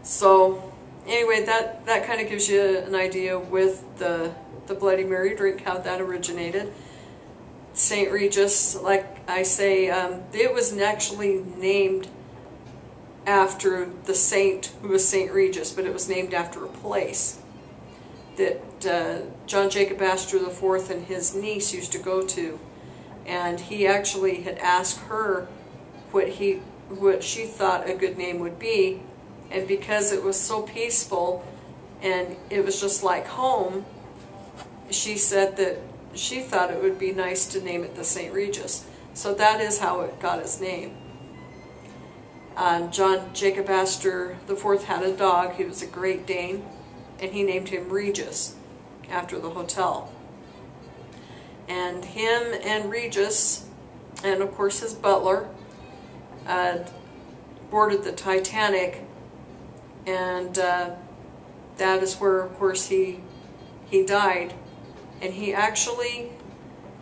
So anyway, that kind of gives you an idea with the Bloody Mary drink, how that originated. St. Regis, like I say, it was actually named after the saint who was St. Regis, but it was named after a place that John Jacob Astor IV and his niece used to go to. And he actually had asked her what she thought a good name would be, and because it was so peaceful and it was just like home, she said that she thought it would be nice to name it the St. Regis. So that is how it got its name. John Jacob Astor IV had a dog. He was a Great Dane, and he named him Regis after the hotel. And him and Regis, and of course his butler, boarded the Titanic, and that is where, of course, he died. And he actually,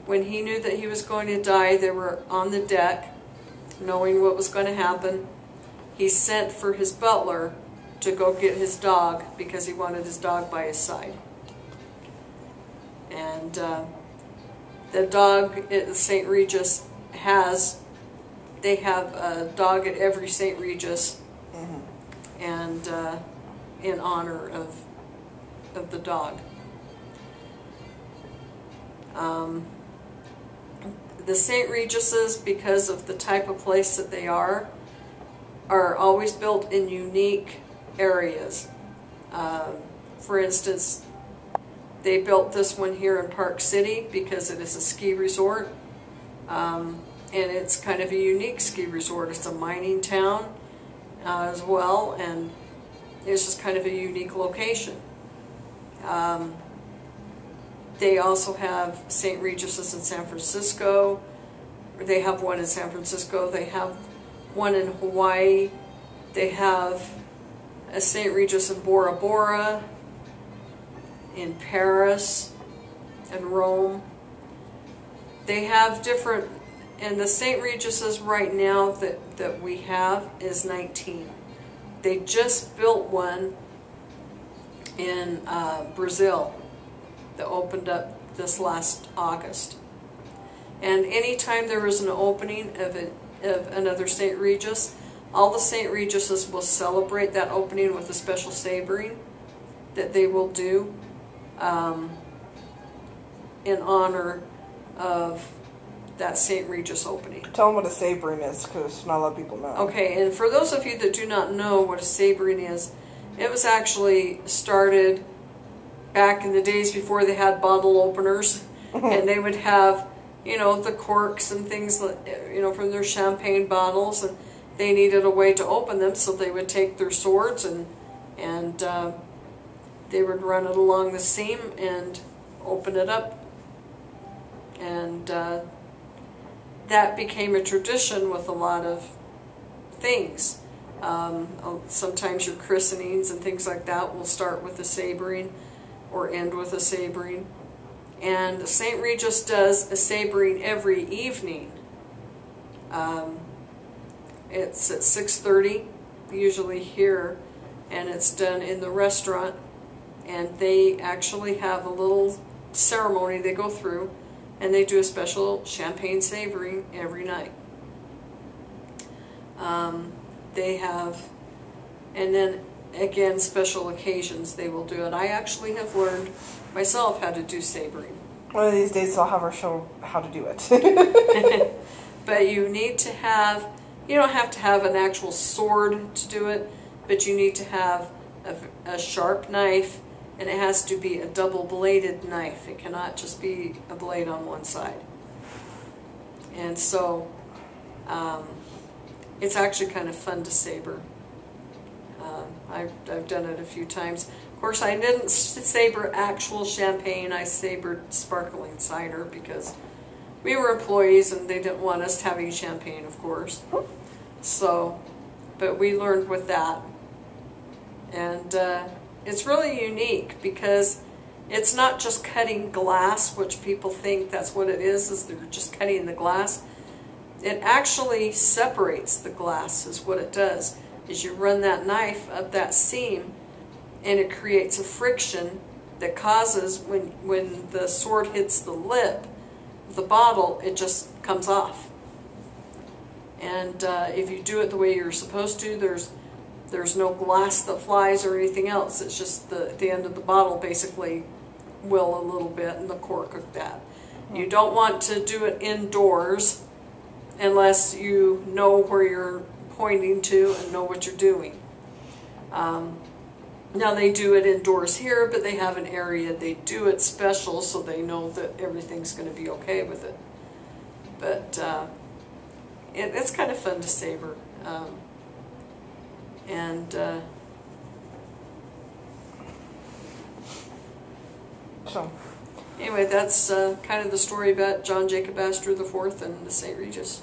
when he knew that he was going to die, they were on the deck, knowing what was going to happen. He sent for his butler to go get his dog, because he wanted his dog by his side. And the dog at St. Regis they have a dog at every St. Regis, and in honor of the dog. The St. Regises, because of the type of place that they are always built in unique areas. For instance, they built this one here in Park City because it is a ski resort, and it's kind of a unique ski resort. It's a mining town as well, and it's just kind of a unique location. They also have St. Regis's in San Francisco. They have one in San Francisco. They have one in Hawaii. They have a St. Regis in Bora Bora, in Paris, and Rome. They have different, and the St. Regis's right now that we have is 19. They just built one in Brazil that opened up this last August. And anytime there is an opening of another St. Regis, all the St. Regises will celebrate that opening with a special sabering that they will do in honor of that St. Regis opening. Tell them what a sabering is, because not a lot of people know. Okay, and for those of you that do not know what a sabering is, it was actually started back in the days before they had bottle openers, and they would have, you know, the corks and things, you know, from their champagne bottles, and they needed a way to open them, so they would take their swords and they would run it along the seam and open it up. And that became a tradition with a lot of things. Sometimes your christenings and things like that will start with a sabering or end with a sabering. And St. Regis does a sabering every evening. It's at 6:30, usually here, and it's done in the restaurant. And they actually have a little ceremony they go through, and they do a special champagne sabering every night. They have, and then again, special occasions they will do it. I actually have learned myself how to do sabering. One of these days I'll have her show how to do it. But you need to have, you don't have to have an actual sword to do it, but you need to have a sharp knife, and it has to be a double-bladed knife. It cannot just be a blade on one side. And so it's actually kind of fun to saber. I've done it a few times. Of course, I didn't saber actual champagne. I sabered sparkling cider because we were employees and they didn't want us having champagne, of course. So, but we learned with that. And it's really unique because it's not just cutting glass, which people think that's what it is they're just cutting the glass. It actually separates the glass is what it does. is you run that knife up that seam, and it creates a friction that causes, when the sword hits the lip of the bottle, it just comes off. And if you do it the way you're supposed to, there's no glass that flies or anything else. It's just the end of the bottle basically will a little bit, and the cork of that. You don't want to do it indoors unless you know where you're pointing to and know what you're doing. Now they do it indoors here, but they have an area they do it special so they know that everything's going to be okay with it. But it's kind of fun to saber. So, anyway, that's kind of the story about John Jacob Astor IV and the St. Regis.